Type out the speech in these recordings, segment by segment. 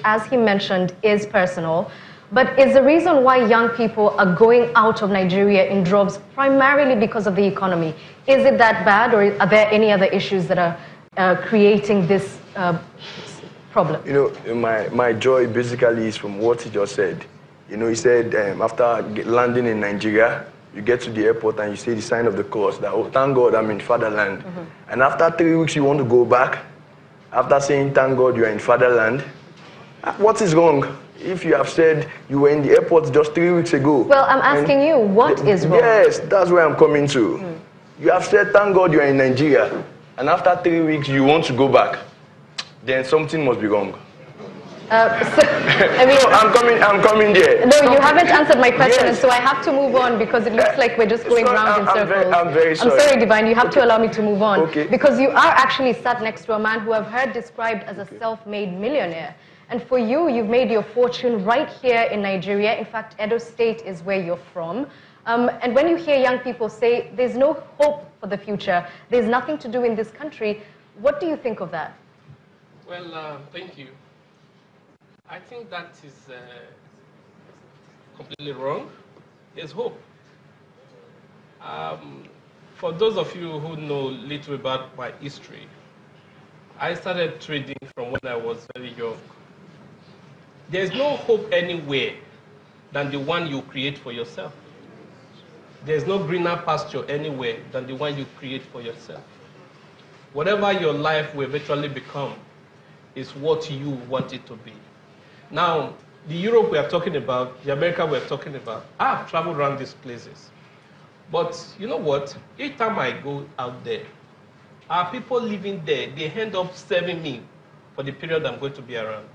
as he mentioned, is personal. But is the reason why young people are going out of Nigeria in droves primarily because of the economy? Is it that bad, or are there any other issues that are creating this problem? My joy basically is from what he just said. He said after landing in Nigeria, you get to the airport and you say the sign of the cross that, oh, thank God I'm in fatherland. Mm-hmm. And after 3 weeks, you want to go back. After saying, thank God you are in fatherland, what is wrong? If you have said you were in the airport just 3 weeks ago. Well, I'm asking you, what is wrong? Yes, that's where I'm coming to. You have said, thank God you are in Nigeria. And after 3 weeks, you want to go back. Then something must be wrong. I'm coming there. No, you haven't answered my question, yes. So I have to move on because it looks like we're just going round in circles. I'm very sorry. I'm sorry, Divine. You have to allow me to move on. Okay. Because you are actually sat next to a man who I've heard described as a self-made millionaire. And for you, you've made your fortune right here in Nigeria. In fact, Edo State is where you're from. And when you hear young people say there's no hope for the future, there's nothing to do in this country, what do you think of that? Well, thank you. I think that is completely wrong. There's hope. For those of you who know little about my history, I started trading from when I was very young. There's no hope anywhere than the one you create for yourself. There's no greener pasture anywhere than the one you create for yourself. Whatever your life will eventually become is what you want it to be. Now, the Europe we are talking about, the America we are talking about, I've traveled around these places. But you know what? Each time I go out there, our people living there, they end up serving me for the period I'm going to be around.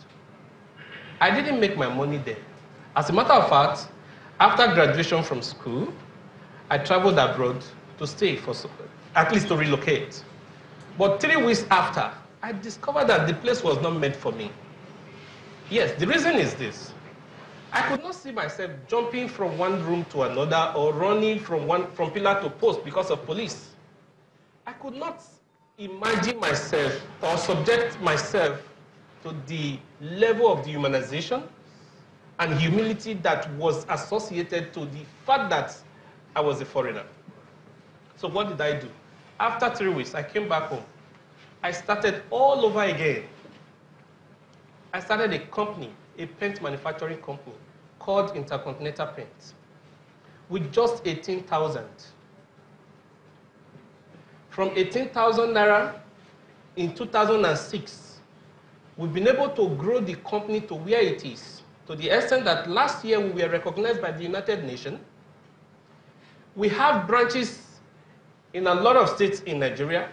I didn't make my money there. As a matter of fact, after graduation from school, I traveled abroad to stay, at least to relocate. But 3 weeks after, I discovered that the place was not meant for me. Yes, the reason is this. I could not see myself jumping from one room to another or running from pillar to post because of police. I could not imagine myself or subject myself to the level of dehumanization and humility that was associated to the fact that I was a foreigner. So what did I do? After 3 weeks, I came back home. I started all over again. I started a company, a paint manufacturing company called Intercontinental Paint with just 18,000. From 18,000 naira in 2006, we've been able to grow the company to where it is, to the extent that last year we were recognized by the United Nations. We have branches in a lot of states in Nigeria.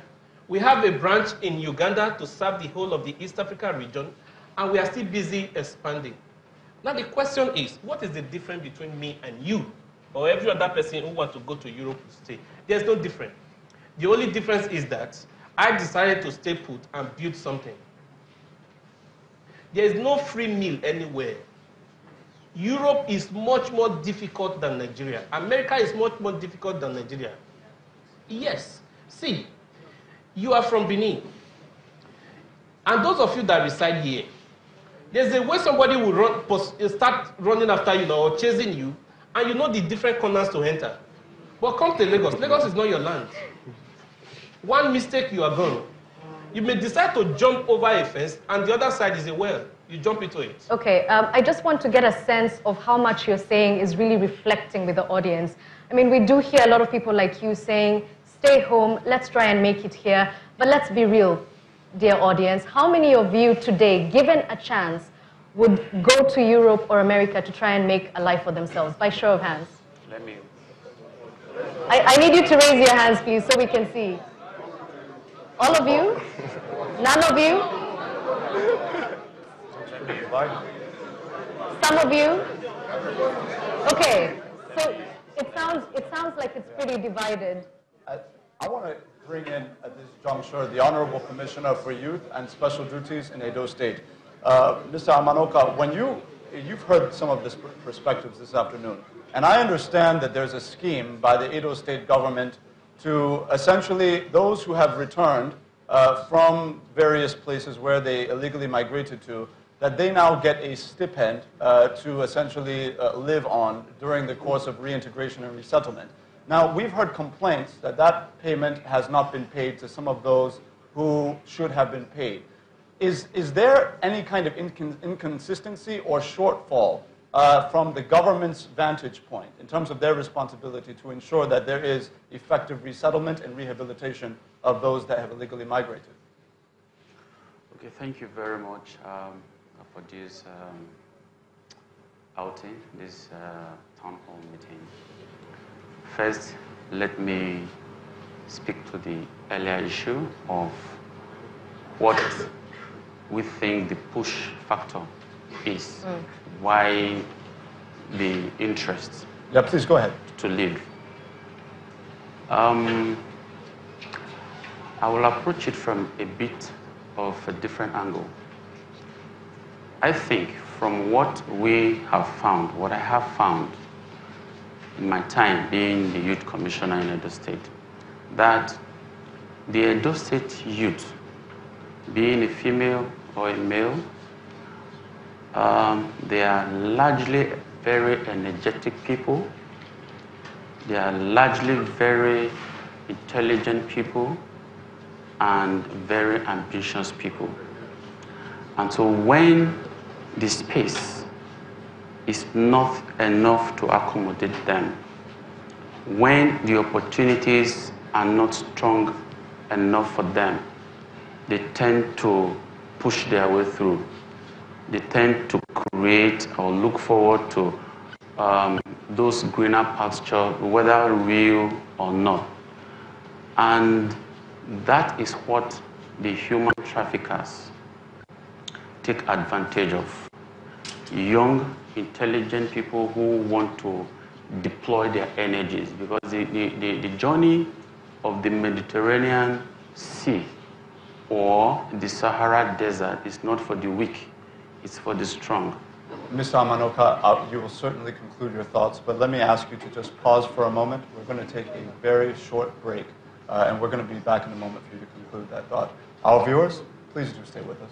We have a branch in Uganda to serve the whole of the East Africa region, and we are still busy expanding. Now the question is, what is the difference between me and you, or every other person who wants to go to Europe to stay? There's no difference. The only difference is that I decided to stay put and build something. There is no free meal anywhere. Europe is much more difficult than Nigeria. America is much more difficult than Nigeria. Yes. See, you are from Benin. And those of you that reside here, there's a way somebody will start running after you now or chasing you, and you know the different corners to enter. But come to Lagos. Lagos is not your land. One mistake, you are gone. You may decide to jump over a fence, and the other side is a well. You jump into it. Okay, I just want to get a sense of how much you're saying is really reflecting with the audience. I mean, we do hear a lot of people like you saying, stay home, let's try and make it here. But let's be real, dear audience. How many of you today, given a chance, would go to Europe or America to try and make a life for themselves? By show of hands. Let me. I need you to raise your hands, please, so we can see. All of you? None of you? Some of you? Okay, so it sounds like it's pretty divided. I want to bring in at this juncture the Honorable Commissioner for Youth and Special Duties in Edo State. Mr. Amanoka, when you've heard some of these perspectives this afternoon, and I understand that there's a scheme by the Edo State government to essentially those who have returned from various places where they illegally migrated to that they now get a stipend to essentially live on during the course of reintegration and resettlement. Now, we've heard complaints that that payment has not been paid to some of those who should have been paid. Is there any kind of inconsistency or shortfall from the government's vantage point in terms of their responsibility to ensure that there is effective resettlement and rehabilitation of those that have illegally migrated? Okay, thank you very much for this outing, this town hall meeting. First, let me speak to the earlier issue of what we think the push factor is, why the interest. Yeah, please go ahead. To live. I will approach it from a bit of a different angle. I think from what we have found, what I have found in my time being the youth commissioner in Edo State, that the Edo State youth, being a female or a male, they are largely very energetic people. They are largely very intelligent people and very ambitious people. And so when the space is not enough to accommodate them, when the opportunities are not strong enough for them, they tend to push their way through. They tend to create or look forward to those greener pastures, whether real or not. And that is what the human traffickers take advantage of. Young, intelligent people who want to deploy their energies, because the journey of the Mediterranean Sea or the Sahara Desert is not for the weak, it's for the strong. Mr. Amanoka, you will certainly conclude your thoughts, but let me ask you to just pause for a moment. We're going to take a very short break, and we're going to be back in a moment for you to conclude that thought. Our viewers, please do stay with us.